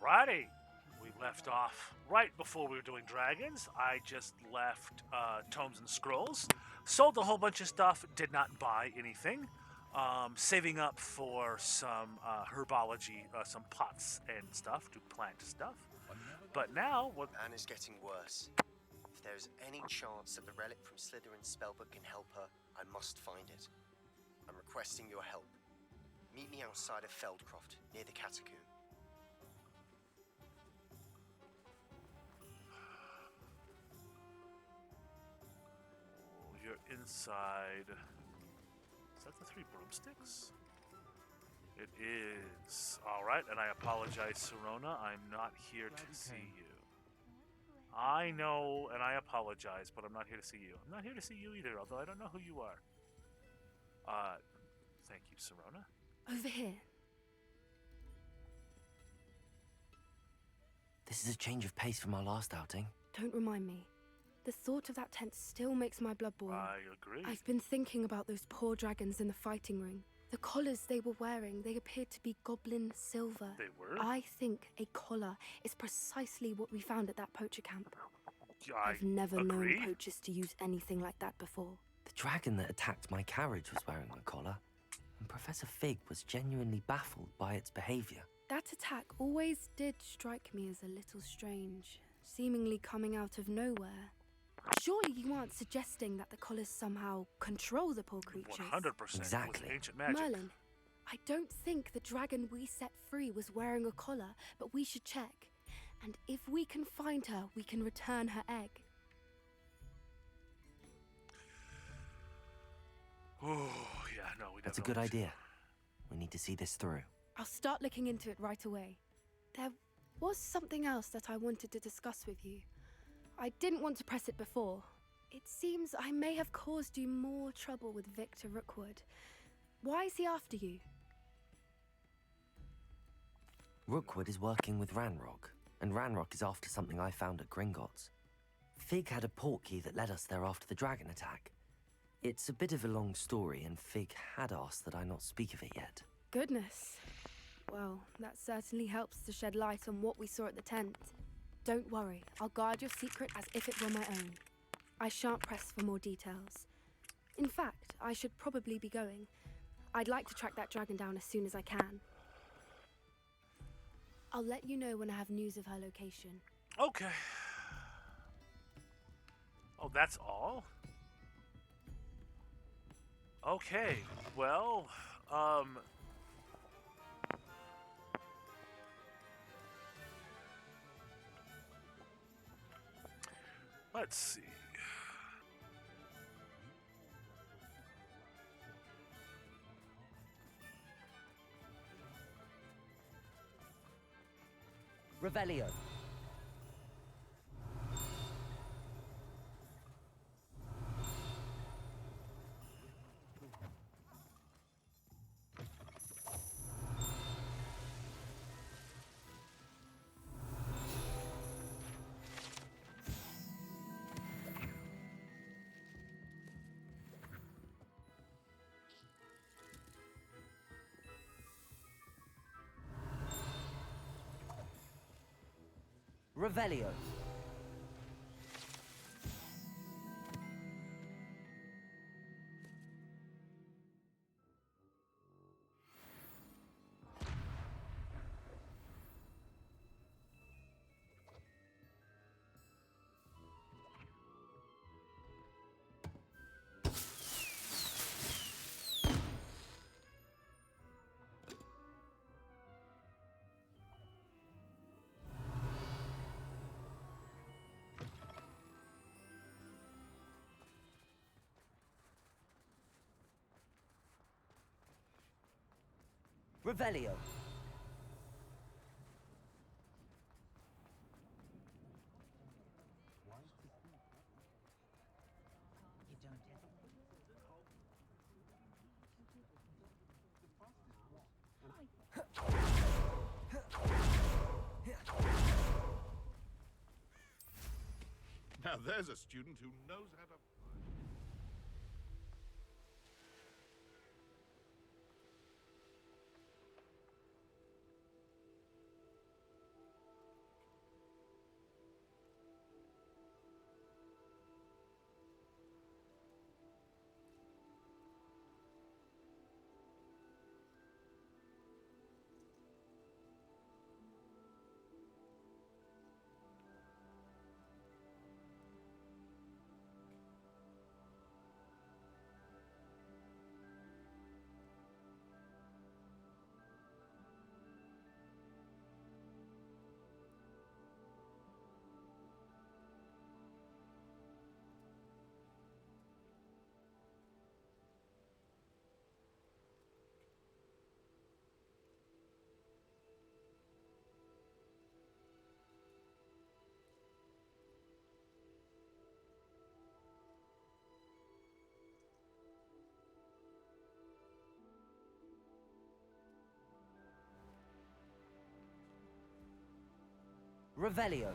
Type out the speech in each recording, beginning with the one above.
Alrighty. We left off right before we were doing dragons. I just left tomes and scrolls, sold a whole bunch of stuff, did not buy anything, saving up for some herbology, some pots and stuff to plant stuff. But now, Anna's getting worse. If there is any chance that the relic from Slytherin's spellbook can help her, I must find it. I'm requesting your help. Meet me outside of Feldcroft, near the catacomb. you're inside. Is that the three broomsticks? It is. Alright, and I apologize, Serona. I'm not here to see you. I know, and I apologize, but I'm not here to see you. I'm not here to see you either, although I don't know who you are. Thank you, Serona. Over here. This is a change of pace from our last outing. Don't remind me. The thought of that tent still makes my blood boil. I agree. I've been thinking about those poor dragons in the fighting ring. The collars they were wearing, they appeared to be goblin silver. They were? I think a collar is precisely what we found at that poacher camp. I've never agree. known poachers to use anything like that before. The dragon that attacked my carriage was wearing a collar, and Professor Fig was genuinely baffled by its behavior. That attack always did strike me as a little strange, seemingly coming out of nowhere. Surely you aren't suggesting that the collars somehow control the poor creatures? 100% Exactly. with ancient magic. Merlin, I don't think the dragon we set free was wearing a collar, but we should check. And if we can find her, we can return her egg. Oh, yeah, no, we That's a definitely good idea. We need to see this through. I'll start looking into it right away. There was something else that I wanted to discuss with you. I didn't want to press it before. It seems I may have caused you more trouble with Victor Rookwood. Why is he after you? Rookwood is working with Ranrock, and Ranrock is after something I found at Gringotts. Fig had a portkey that led us there after the dragon attack. It's a bit of a long story, and Fig had asked that I not speak of it yet. Goodness. Well, that certainly helps to shed light on what we saw at the tent. Don't worry, I'll guard your secret as if it were my own. I shan't press for more details. In fact, I should probably be going. I'd like to track that dragon down as soon as I can. I'll let you know when I have news of her location. Okay. Oh, that's all? Okay, well, let's see. Revelio. Revelio. Revelio. Now there's a student who knows how to... Revelio.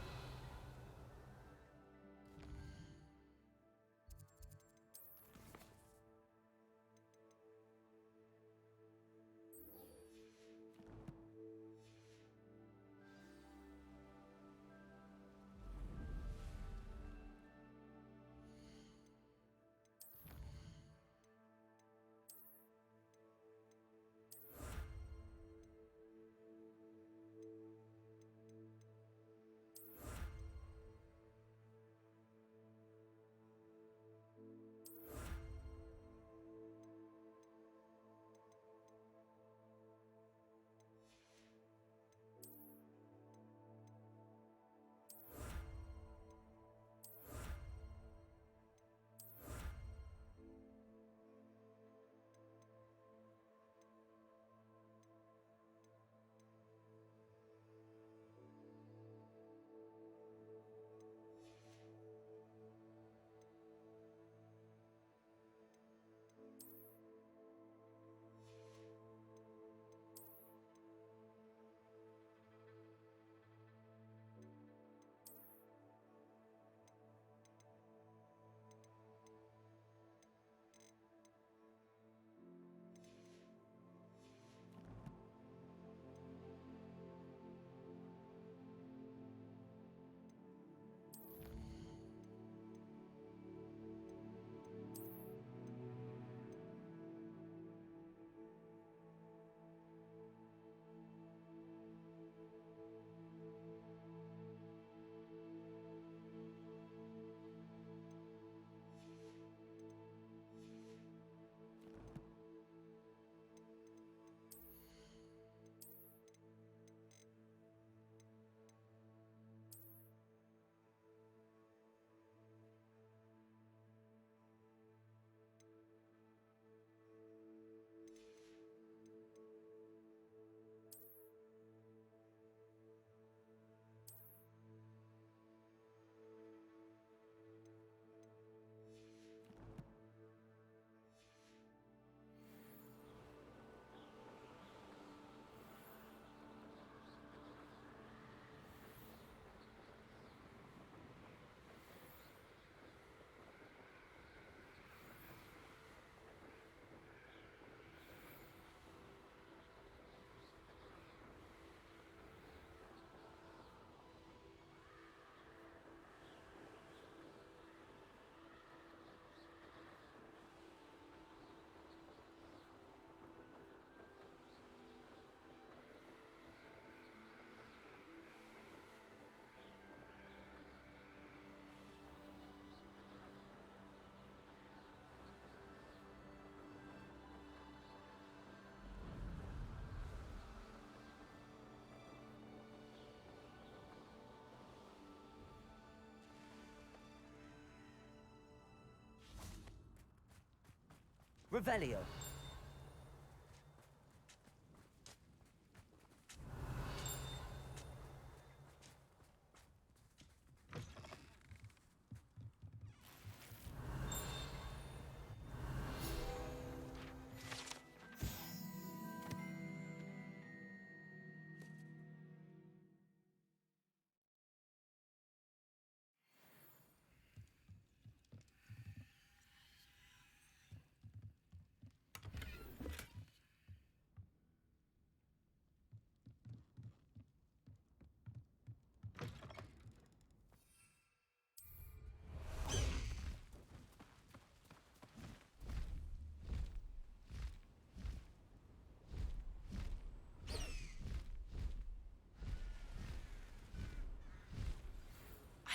Revelio.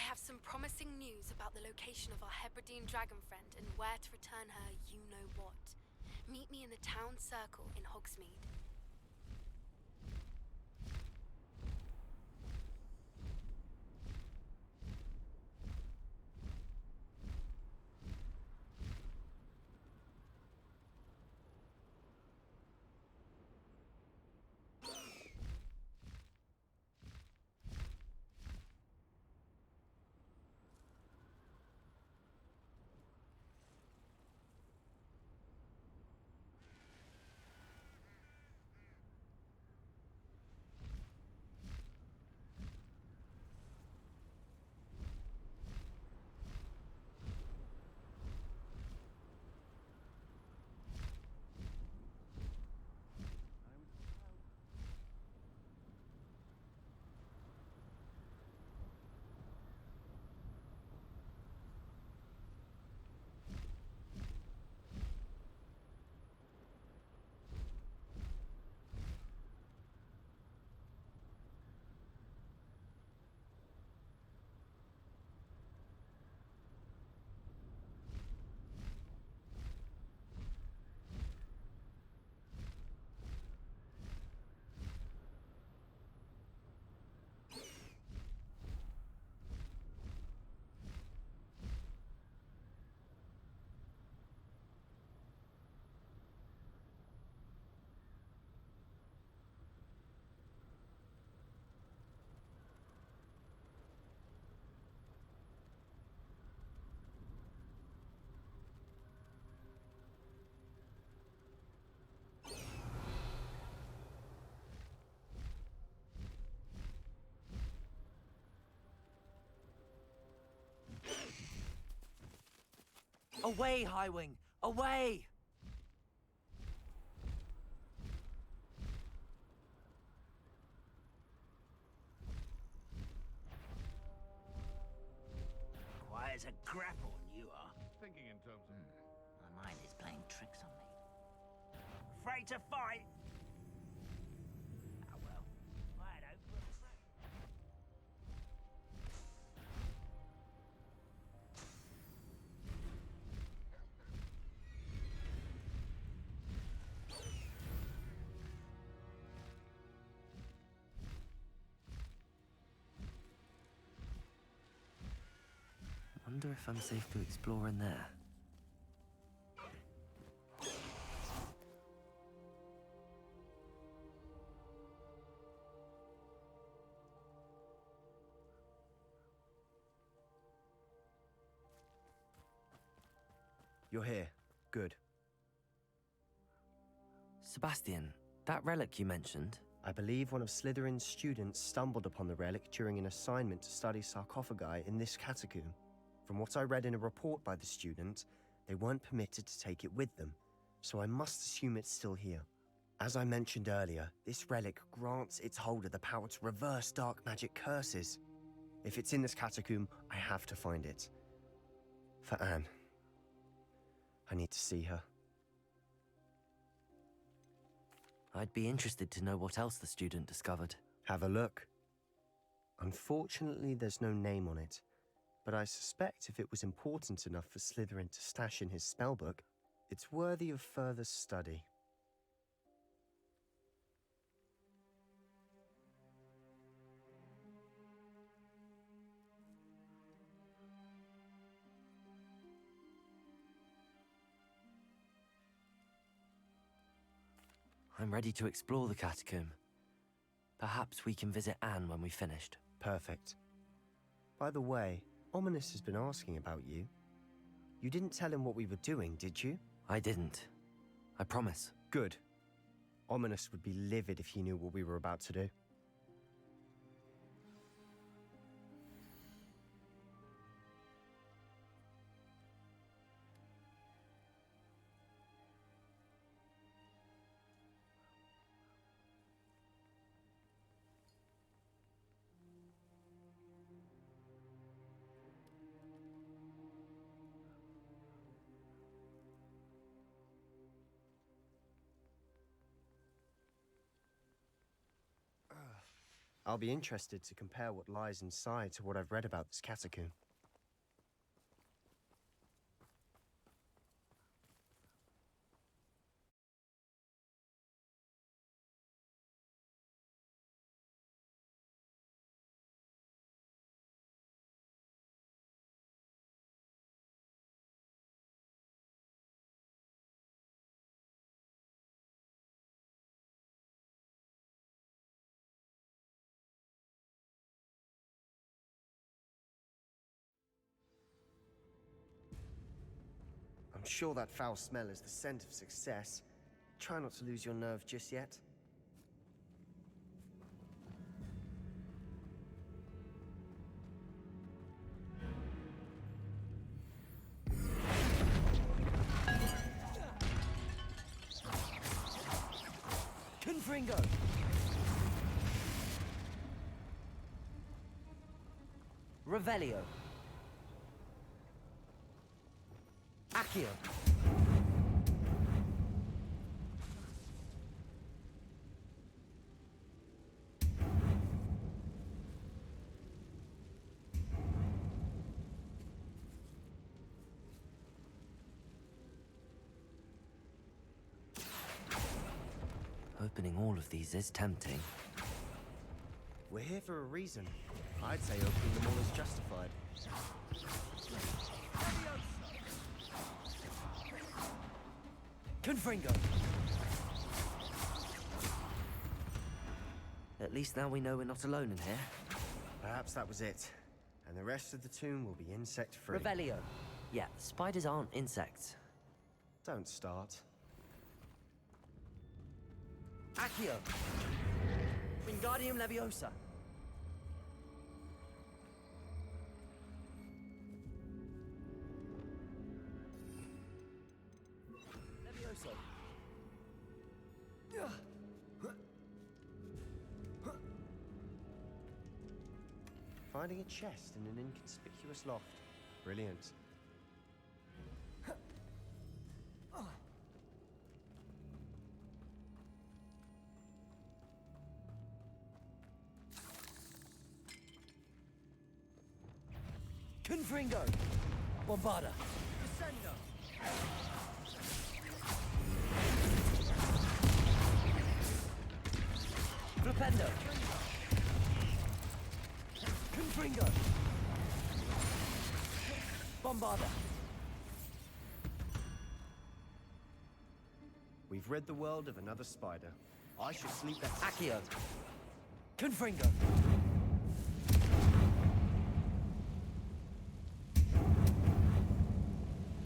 I have some promising news about the location of our Hebridean dragon friend and where to return her you-know-what. Meet me in the town circle in Hogsmeade. Away, Highwing! Away! Quiet as a grapple, you are. Thinking in terms of. My mind is playing tricks on me. Afraid to fight? Ah, well. I had hope for a second. Wonder if I'm safe to explore in there. You're here. Good. Sebastian, that relic you mentioned, I believe one of Slytherin's students stumbled upon the relic during an assignment to study sarcophagi in this catacomb. From what I read in a report by the student, they weren't permitted to take it with them, so I must assume it's still here. As I mentioned earlier, this relic grants its holder the power to reverse dark magic curses. If it's in this catacomb, I have to find it. For Anne. I need to see her. I'd be interested to know what else the student discovered. Have a look. Unfortunately, there's no name on it, but I suspect if it was important enough for Slytherin to stash in his spellbook, it's worthy of further study. I'm ready to explore the catacomb. Perhaps we can visit Anne when we've finished. Perfect. By the way, Ominous has been asking about you. You didn't tell him what we were doing, did you? I didn't. I promise. Good. Ominous would be livid if he knew what we were about to do. I'll be interested to compare what lies inside to what I've read about this catacomb. I'm sure that foul smell is the scent of success. Try not to lose your nerve just yet. Confringo! Revelio. Accio. Opening all of these is tempting. We're here for a reason. I'd say opening them all is justified. Confringo! At least now we know we're not alone in here. Perhaps that was it. And the rest of the tomb will be insect-free. Revelio. Yeah, spiders aren't insects. Don't start. Accio. Wingardium Leviosa. Finding a chest in an inconspicuous loft. Brilliant. Confringo! Bombarda! Descendo! Flipendo! Confringo! Bombarda! We've rid the world of another spider. I should sleep better. Accio! Confringo!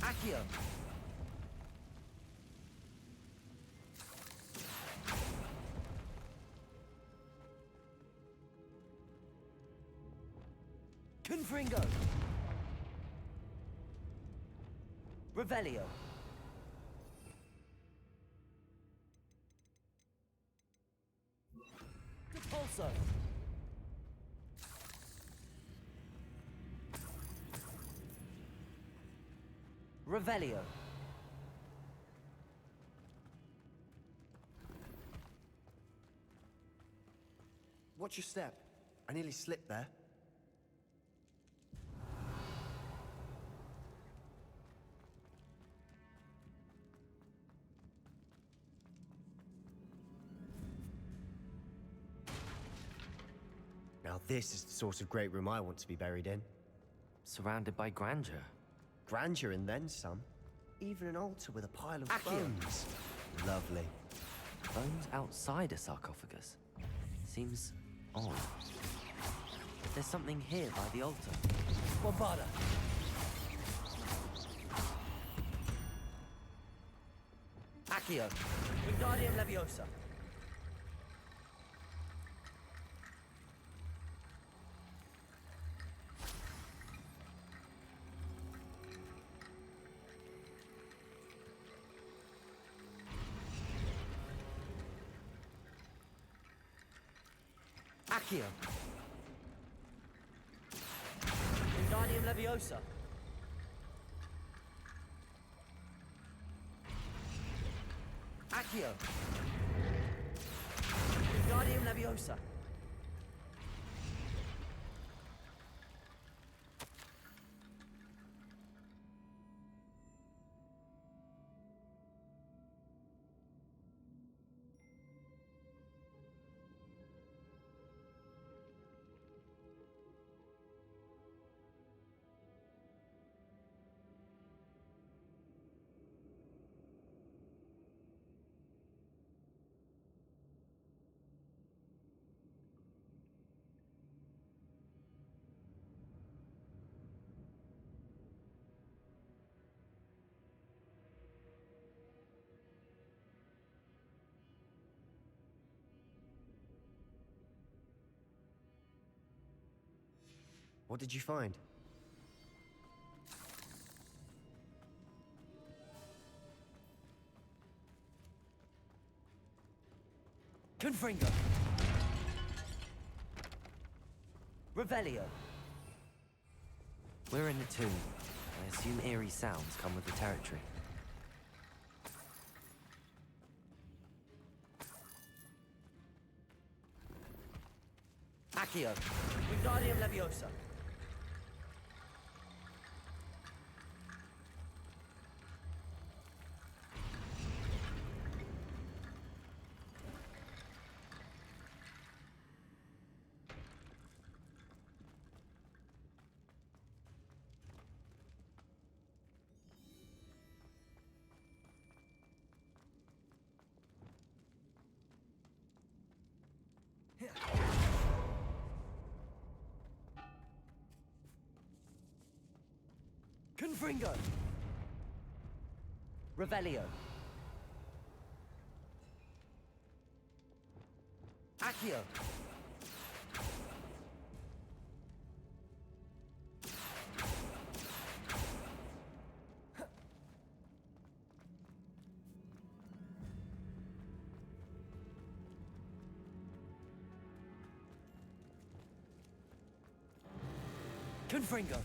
Accio! Confringo! Revelio! Depulso! Revelio! Watch your step. I nearly slipped there. Now this is the sort of great room I want to be buried in. Surrounded by grandeur. Grandeur and then some. Even an altar with a pile of Accio. bones. Lovely. Bones outside a sarcophagus. Seems odd. There's something here by the altar. Bombarda! Accio! Wingardium Leviosa! Accio! Wingardium Leviosa! Accio! Wingardium Leviosa! What did you find? Confringo! Revelio! We're in the tomb. I assume eerie sounds come with the territory. Accio! Wingardium Leviosa! Confringo! Revelio! Accio! Confringo!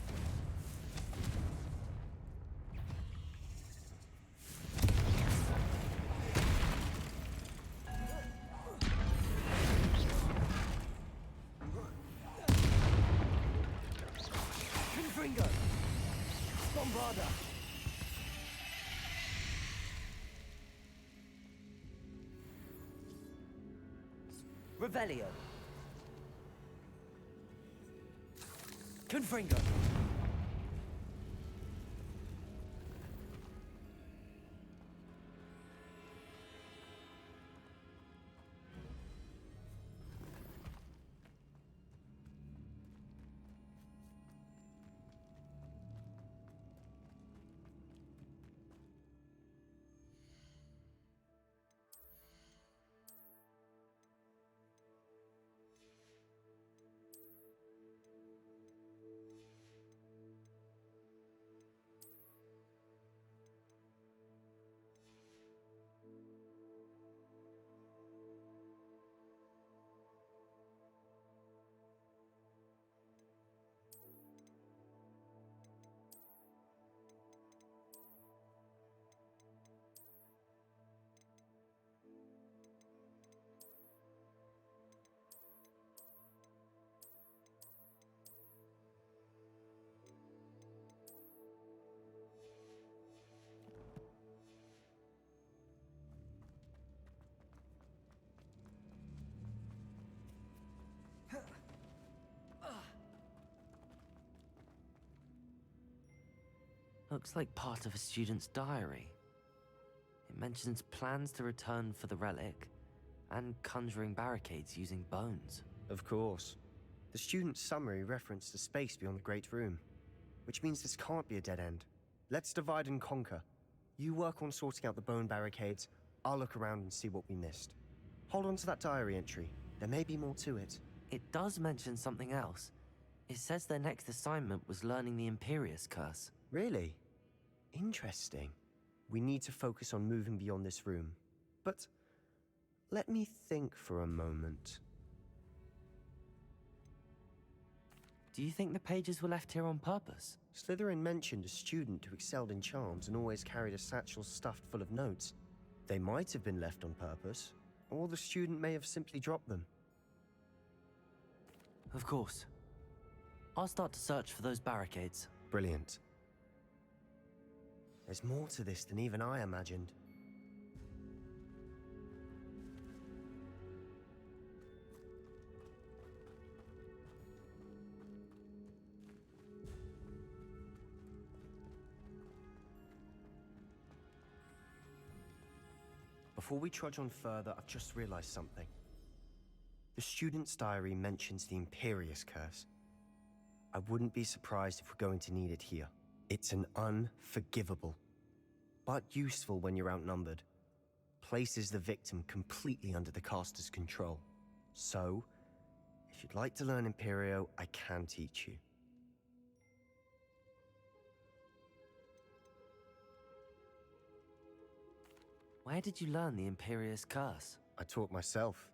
Confringo! Bombarda! Revelio! Confringo! Looks like part of a student's diary. It mentions plans to return for the relic and conjuring barricades using bones. Of course. The student's summary referenced a space beyond the Great Room, which means this can't be a dead end. Let's divide and conquer. You work on sorting out the bone barricades, I'll look around and see what we missed. Hold on to that diary entry. There may be more to it. It does mention something else. It says their next assignment was learning the Imperius Curse. Really? Interesting. We need to focus on moving beyond this room. But let me think for a moment. Do you think the pages were left here on purpose? Slytherin mentioned a student who excelled in charms and always carried a satchel stuffed full of notes. They might have been left on purpose, or the student may have simply dropped them. Of course. I'll start to search for those barricades. Brilliant. There's more to this than even I imagined. Before we trudge on further, I've just realized something. The student's diary mentions the Imperius Curse. I wouldn't be surprised if we're going to need it here. It's an unforgivable, but useful when you're outnumbered. Places the victim completely under the caster's control. So, if you'd like to learn Imperio, I can teach you. Where did you learn the Imperius Curse? I taught myself.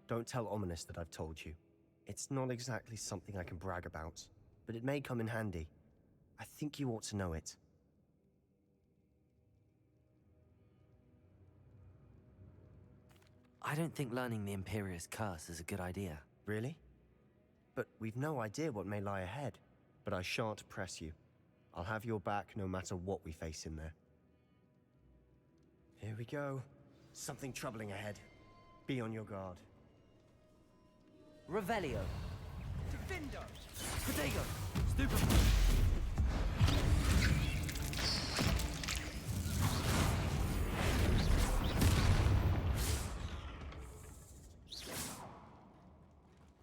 Don't tell Ominous that I've told you. It's not exactly something I can brag about, but it may come in handy. I think you ought to know it. I don't think learning the Imperius Curse is a good idea. Really? But we've no idea what may lie ahead. But I shan't press you. I'll have your back no matter what we face in there. Here we go. Something troubling ahead. Be on your guard. Revelio. Defendo! Protego. Stupid.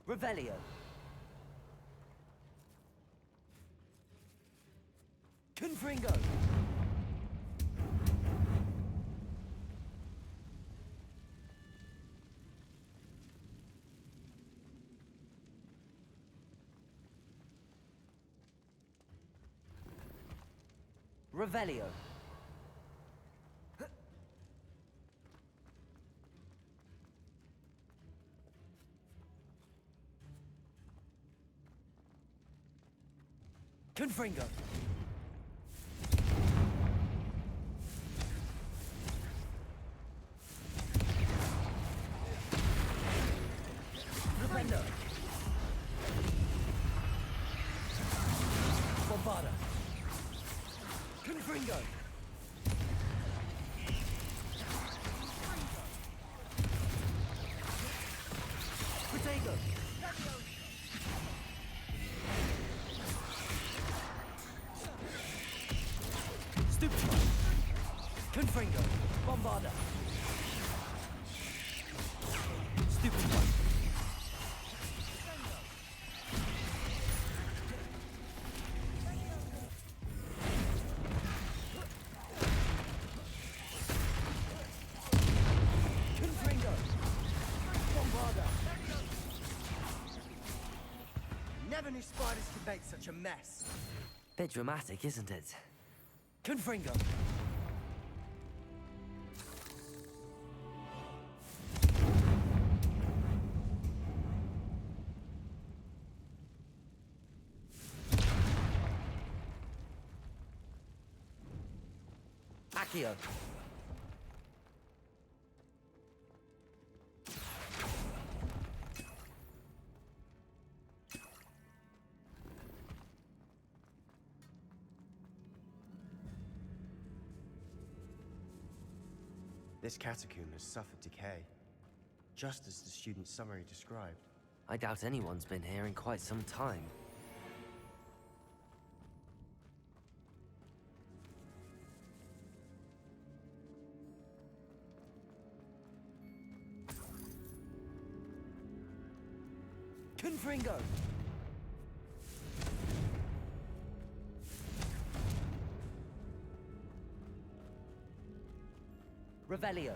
Revelio. Confringo. Revelio. Confringo. Rependo. Bombarda. Confringo. Protego. Stupefy. Confringo. Bombarda. Stupefy. Confringo. Bombarda. Never knew spiders could make such a mess. Bit dramatic, isn't it? Confringo. Accio. This catacomb has suffered decay, just as the student's summary described. I doubt anyone's been here in quite some time. Confringo! Revelio.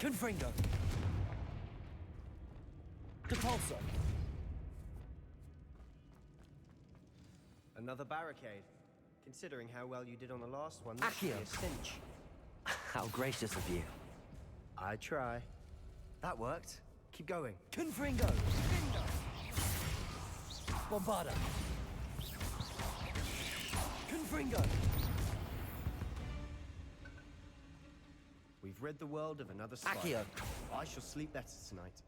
Confringo. Depulso. Another barricade. Considering how well you did on the last one, that should be Accio. a cinch. How gracious of you. I try. That worked. Keep going. Confringo. Bombarda. Confringo. We've rid the world of another spider. Accio. I shall sleep better tonight.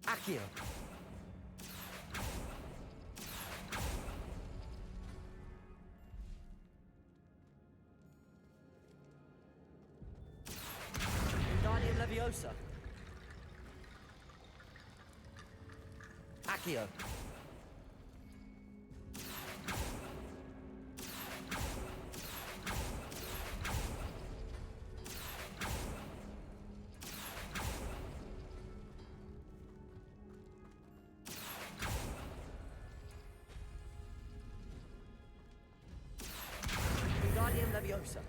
Accio. Wingardium Leviosa. Accio. Wingardium Leviosa.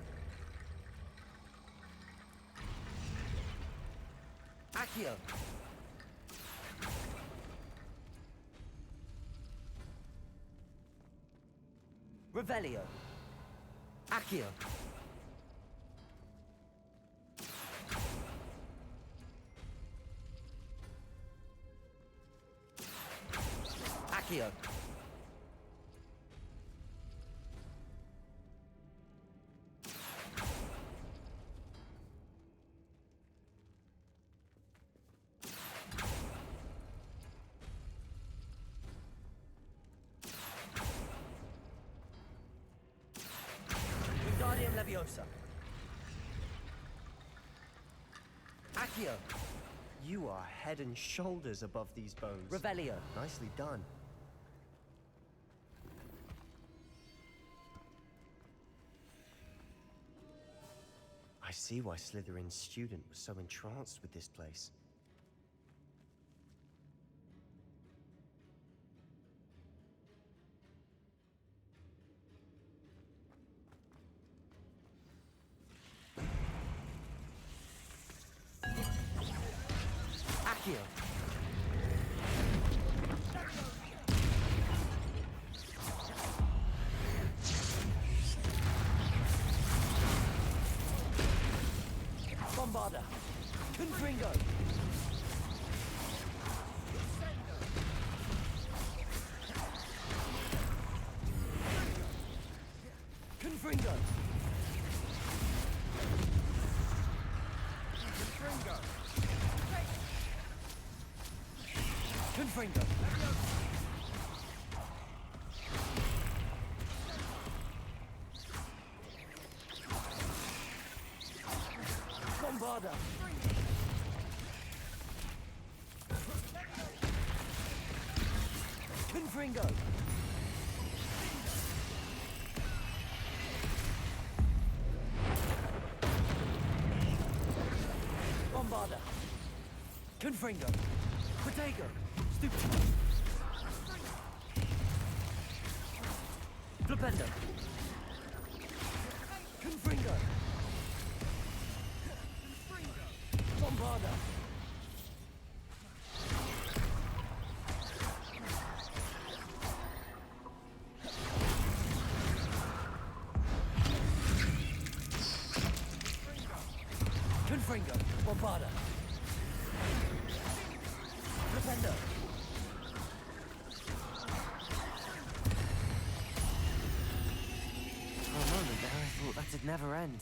Accio. Revelio. Accio. Accio. Wingardium Leviosa. Accio. You are head and shoulders above these bones. Revelio. Nicely done. I see why Slytherin's student was so entranced with this place. Accio. Bombarda. Confringo. Confringo. Confringo. Bombarda. Confringo. Bombarda. Confringo. Protego. Stupid. Flipendo. Confringo. Bombarda. Confringo. Bombarda. Flipendo. For a moment there, I thought that'd never end.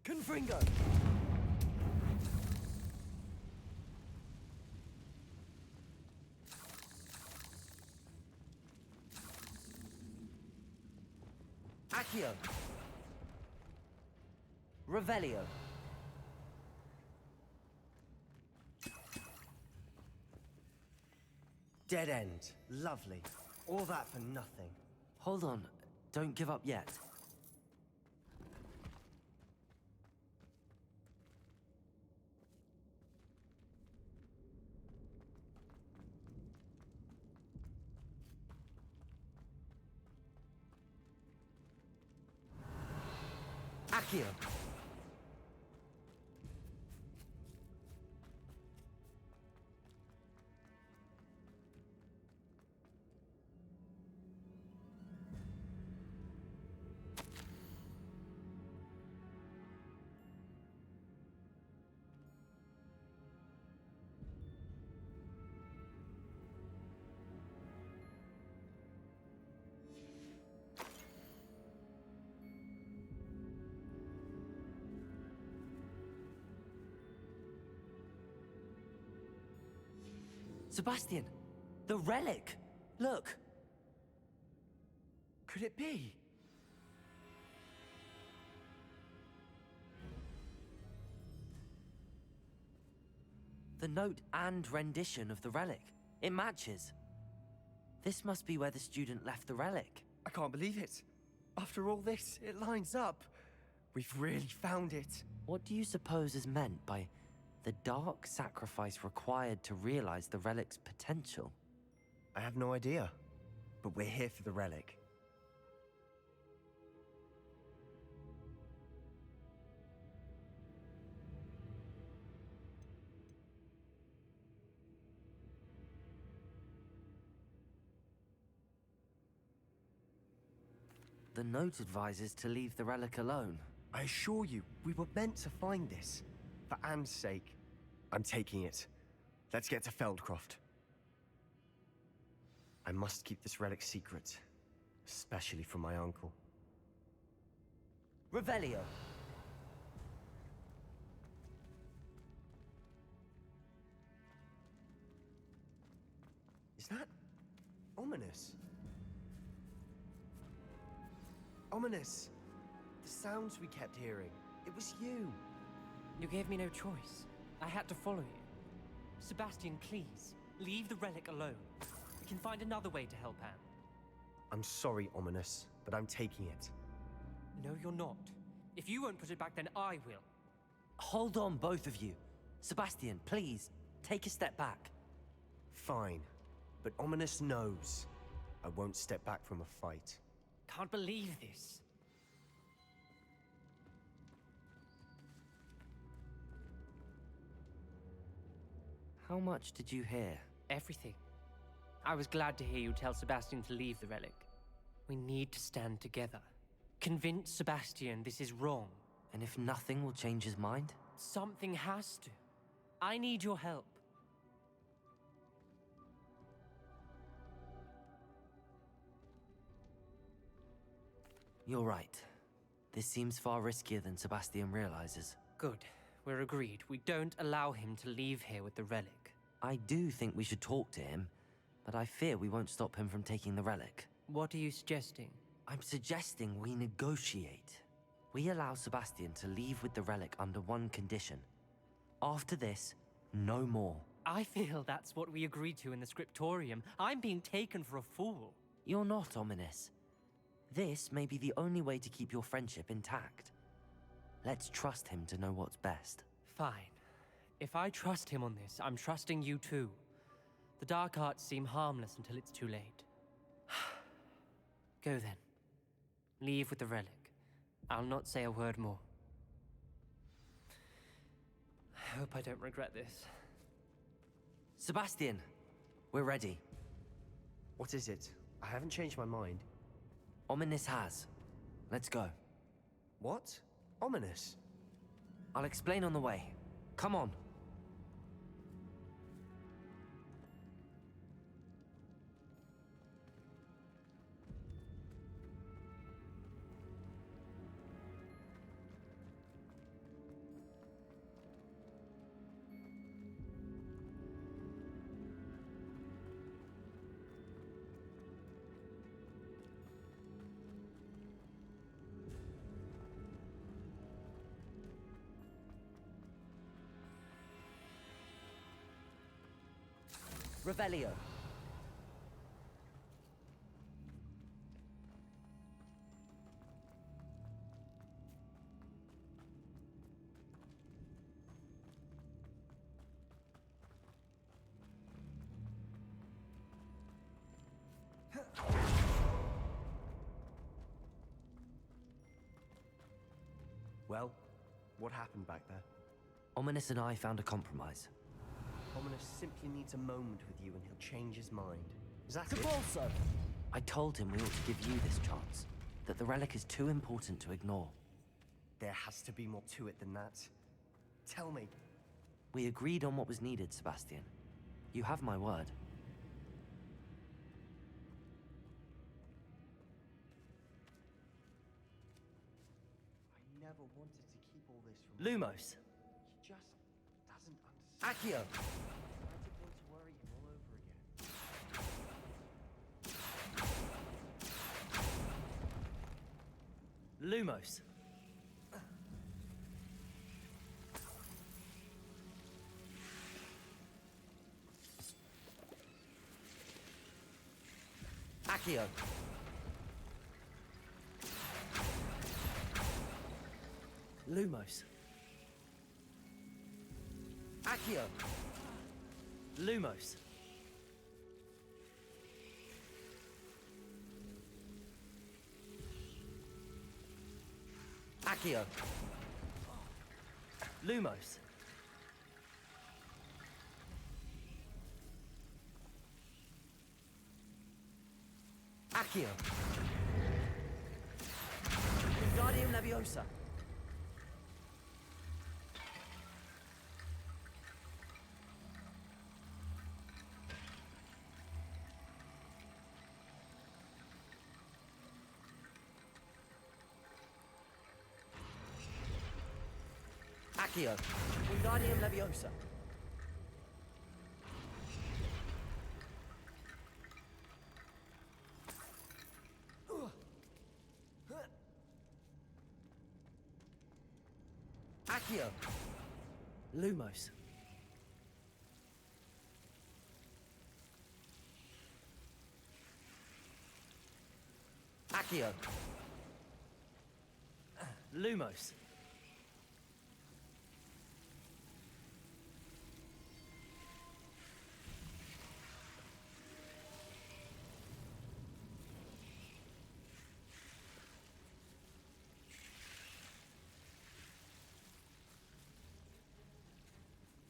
Confringo! Accio! Revelio! Dead end. Lovely. All that for nothing. Hold on. Don't give up yet. Accio! Sebastian! The relic! Look! Could it be? The note and rendition of the relic. It matches. This must be where the student left the relic. I can't believe it. After all this, it lines up. We've really found it. What do you suppose is meant by the dark sacrifice required to realize the relic's potential? I have no idea. But we're here for the relic. The note advises to leave the relic alone. I assure you, we were meant to find this. For Anne's sake. I'm taking it. Let's get to Feldcroft. I must keep this relic secret. Especially from my uncle. Revelio. Is that ominous? Ominous! The sounds we kept hearing. It was you. You gave me no choice. I had to follow you. Sebastian, please, leave the relic alone. We can find another way to help Anne. I'm sorry, Ominous, but I'm taking it. No, you're not. If you won't put it back, then I will. Hold on, both of you. Sebastian, please, take a step back. Fine, but Ominous knows. I won't step back from a fight. Can't believe this. How much did you hear? Everything. I was glad to hear you tell Sebastian to leave the relic. We need to stand together. Convince Sebastian this is wrong. And if nothing will change his mind? Something has to. I need your help. You're right. This seems far riskier than Sebastian realizes. Good. We're agreed. We don't allow him to leave here with the relic. I do think we should talk to him, but I fear we won't stop him from taking the relic. What are you suggesting? I'm suggesting we negotiate. We allow Sebastian to leave with the relic under one condition. After this, no more. I feel that's what we agreed to in the scriptorium. I'm being taken for a fool. You're not, Ominous. This may be the only way to keep your friendship intact. Let's trust him to know what's best. Fine. If I trust him on this, I'm trusting you too. The dark arts seem harmless until it's too late. Go then. Leave with the relic. I'll not say a word more. I hope I don't regret this. Sebastian, we're ready. What is it? I haven't changed my mind. Ominous has. Let's go. What? Ominous? I'll explain on the way. Come on. Revelio. Well, what happened back there? Ominous and I found a compromise. Ominous simply needs a moment with you and he'll change his mind. Is that it? Also, I told him we ought to give you this chance. That the relic is too important to ignore. There has to be more to it than that. Tell me. We agreed on what was needed, Sebastian. You have my word. I never wanted to keep all this from Lumos. He just doesn't understand. Accio. I didn't want to worry him all over again. Lumos. Accio. Lumos. Accio. Lumos. Accio. Lumos. Accio. Wingardium Leviosa. Accio. Wingardium Leviosa. Accio. Lumos. Accio. Lumos.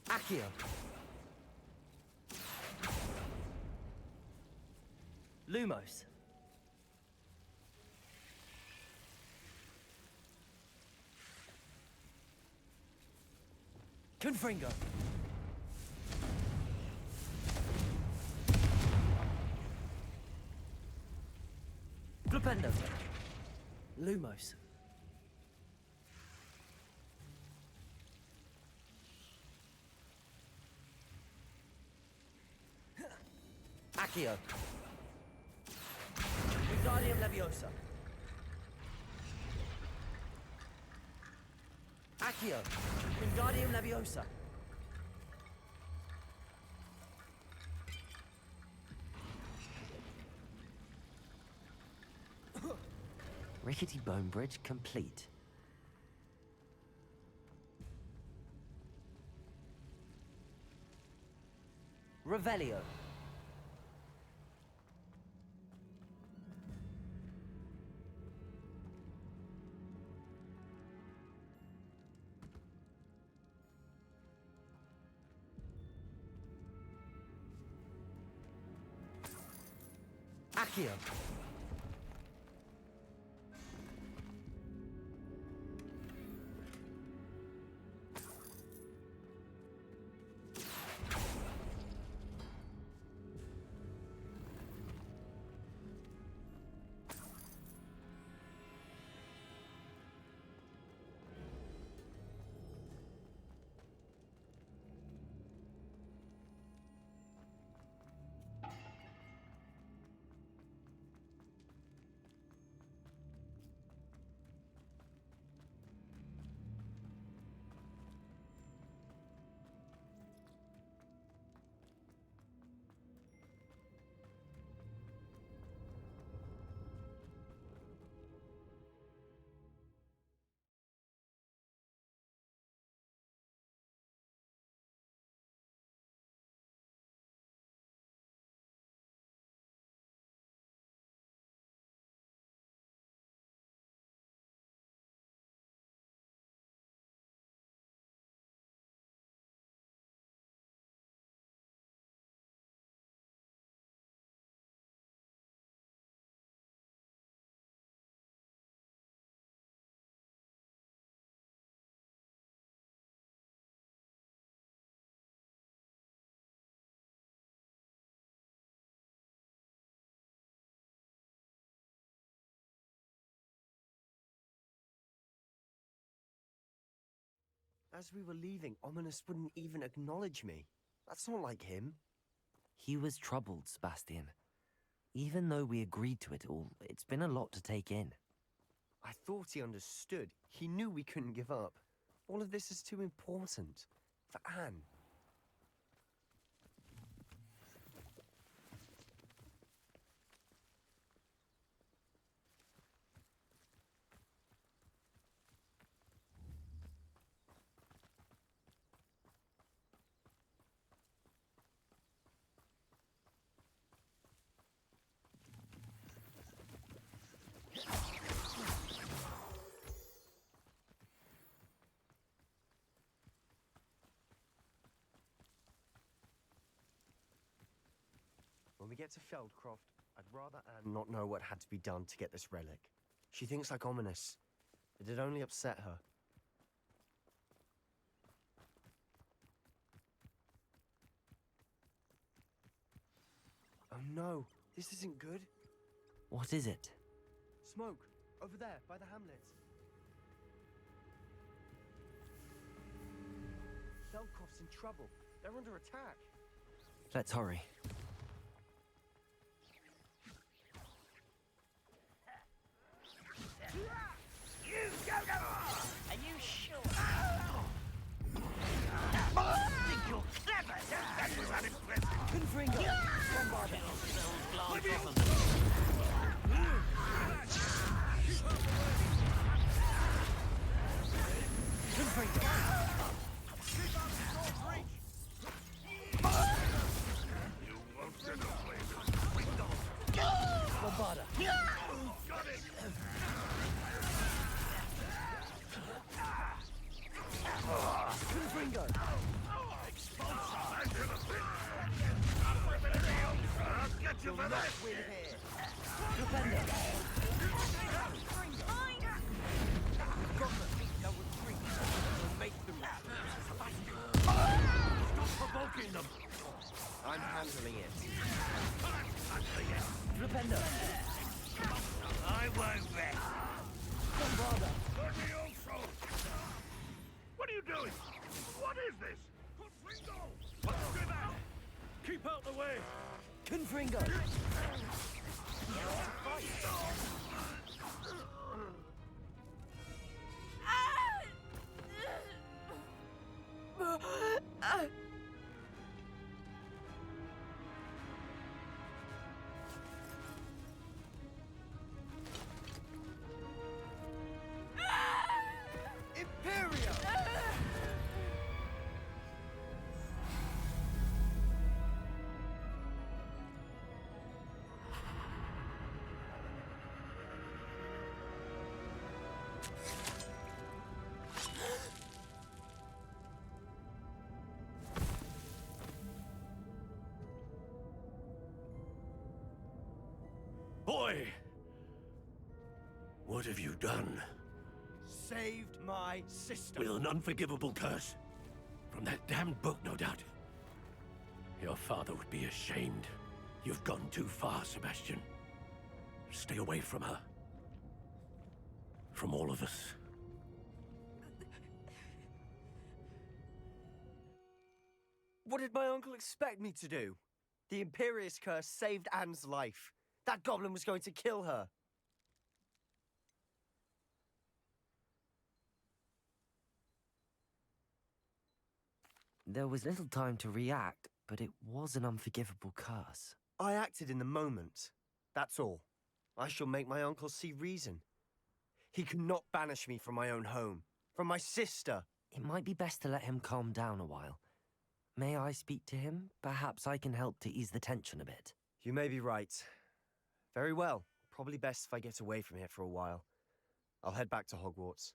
Accio. Lumos. Confringo. Flipendo. Lumos. Accio. Wingardium Leviosa. Accio. Wingardium Leviosa. Rickety Bone Bridge complete. Revelio. Accio. As we were leaving, Ominous wouldn't even acknowledge me. That's not like him. He was troubled, Sebastian. Even though we agreed to it all, it's been a lot to take in. I thought he understood. He knew we couldn't give up. All of this is too important. For Anne. When we get to Feldcroft, I'd rather Anne not know what had to be done to get this relic. She thinks like Ominous. It'd only upset her. Oh no, this isn't good. What is it? Smoke, over there, by the hamlet. Feldcroft's in trouble. They're under attack. Let's hurry. You go to... Are you sure? Think you're clever, don't you? That was unimpressive. Confringo! Bombarda! Confringo! You won't get away with it. Bombarda! Got it! Confringo! I'll get you for that! Win here! Defender! They'll retreat. We'll make them retreat. Stop provoking them! I'm handling it. Defender! I won't rest. Bombarda! What are you doing? What is this? Confringo! What's going on? Keep out the way! Confringo! Imperio! Boy! What have you done? Saved my sister. With an unforgivable curse? From that damned book, no doubt. Your father would be ashamed. You've gone too far, Sebastian. Stay away from her. From all of us. What did my uncle expect me to do? The Imperious curse saved Anne's life. That goblin was going to kill her. There was little time to react, but it was an unforgivable curse. I acted in the moment. That's all. I shall make my uncle see reason. He cannot banish me from my own home, from my sister. It might be best to let him calm down a while. May I speak to him? Perhaps I can help to ease the tension a bit. You may be right. Very well. Probably best if I get away from here for a while. I'll head back to Hogwarts.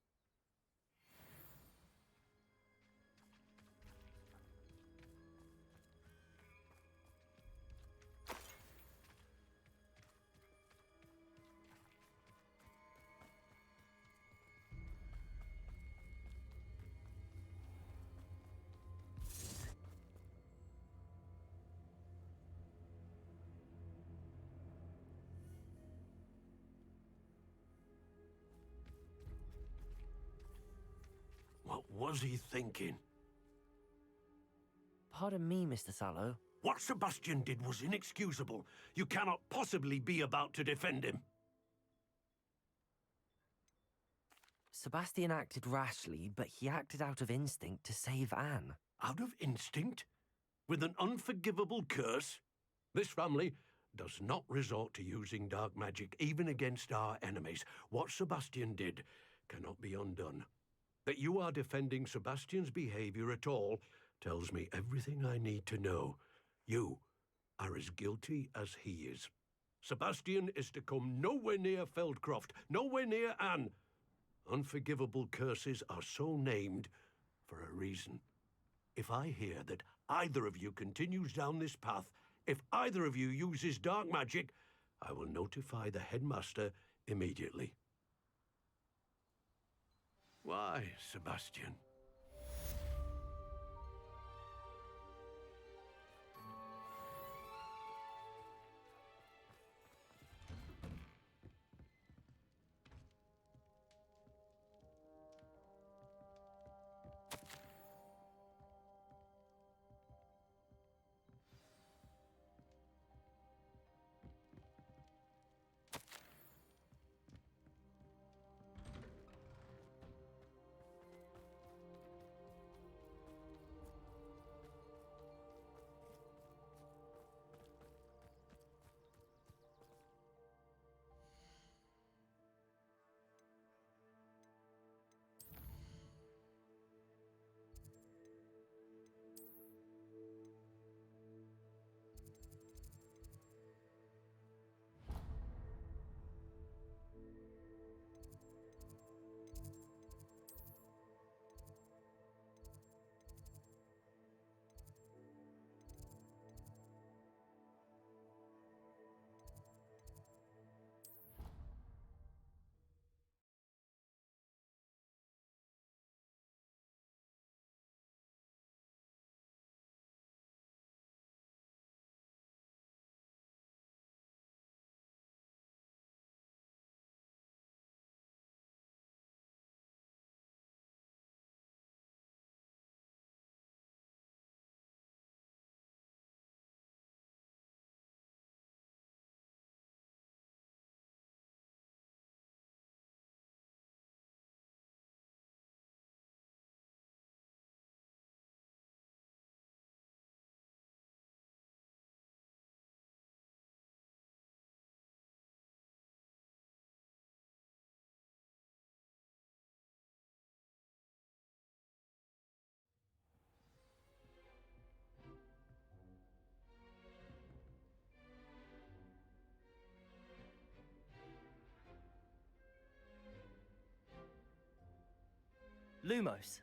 What was he thinking? Pardon me, Mr. Sallow. What Sebastian did was inexcusable. You cannot possibly be about to defend him. Sebastian acted rashly, but he acted out of instinct to save Anne. Out of instinct? With an unforgivable curse? This family does not resort to using dark magic, even against our enemies. What Sebastian did cannot be undone. That you are defending Sebastian's behavior at all tells me everything I need to know. You are as guilty as he is. Sebastian is to come nowhere near Feldcroft, nowhere near Anne. Unforgivable curses are so named for a reason. If I hear that either of you continues down this path, if either of you uses dark magic, I will notify the headmaster immediately. Why, Sebastian? Lumos.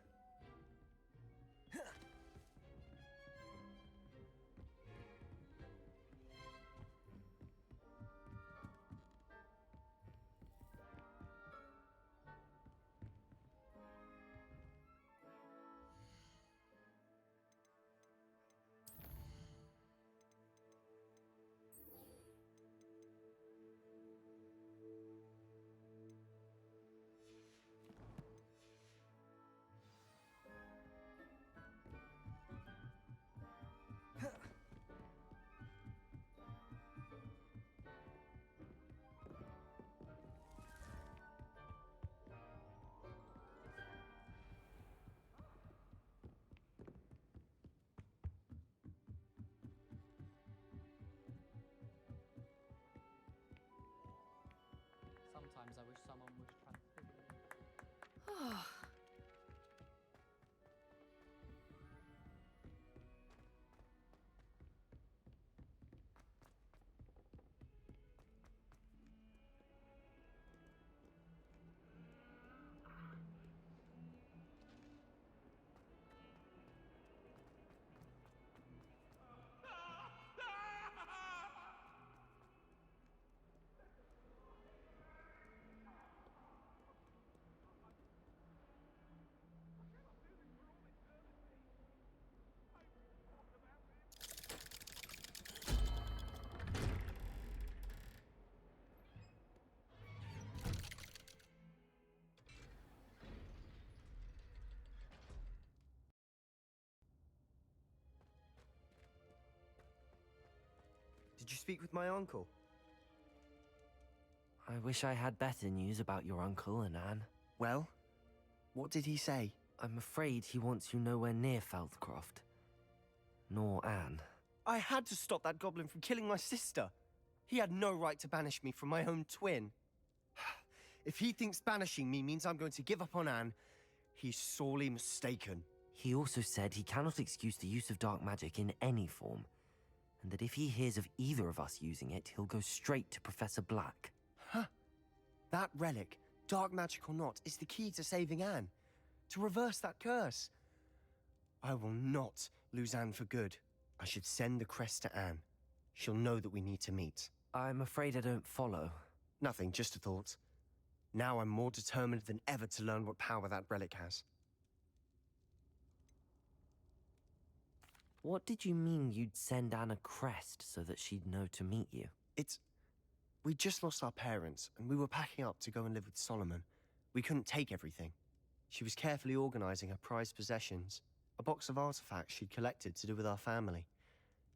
Sometimes I wish someone was transfigured. Did you speak with my uncle? I wish I had better news about your uncle and Anne. Well, what did he say? I'm afraid he wants you nowhere near Feldcroft. Nor Anne. I had to stop that goblin from killing my sister. He had no right to banish me from my own twin. If he thinks banishing me means I'm going to give up on Anne, he's sorely mistaken. He also said he cannot excuse the use of dark magic in any form, and that if he hears of either of us using it, he'll go straight to Professor Black. Huh. That relic, dark magic or not, is the key to saving Anne. To reverse that curse. I will not lose Anne for good. I should send the crest to Anne. She'll know that we need to meet. I'm afraid I don't follow. Nothing, just a thought. Now I'm more determined than ever to learn what power that relic has. What did you mean you'd send Anne a crest so that she'd know to meet you? We just lost our parents, and we were packing up to go and live with Solomon. We couldn't take everything. She was carefully organizing her prized possessions, a box of artifacts she'd collected to do with our family.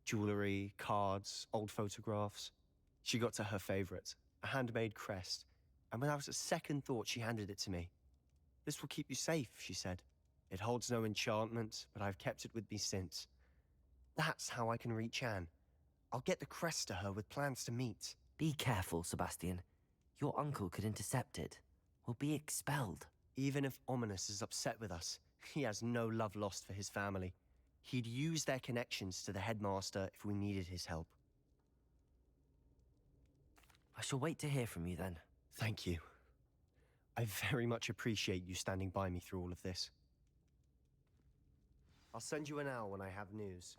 Jewelry, cards, old photographs. She got to her favorite, a handmade crest, and without a second thought she handed it to me. This will keep you safe, she said. It holds no enchantment, but I've kept it with me since. That's how I can reach Anne. I'll get the crest to her with plans to meet. Be careful, Sebastian. Your uncle could intercept it. We'll be expelled. Even if Ominous is upset with us, he has no love lost for his family. He'd use their connections to the headmaster if we needed his help. I shall wait to hear from you then. Thank you. I very much appreciate you standing by me through all of this. I'll send you an owl when I have news.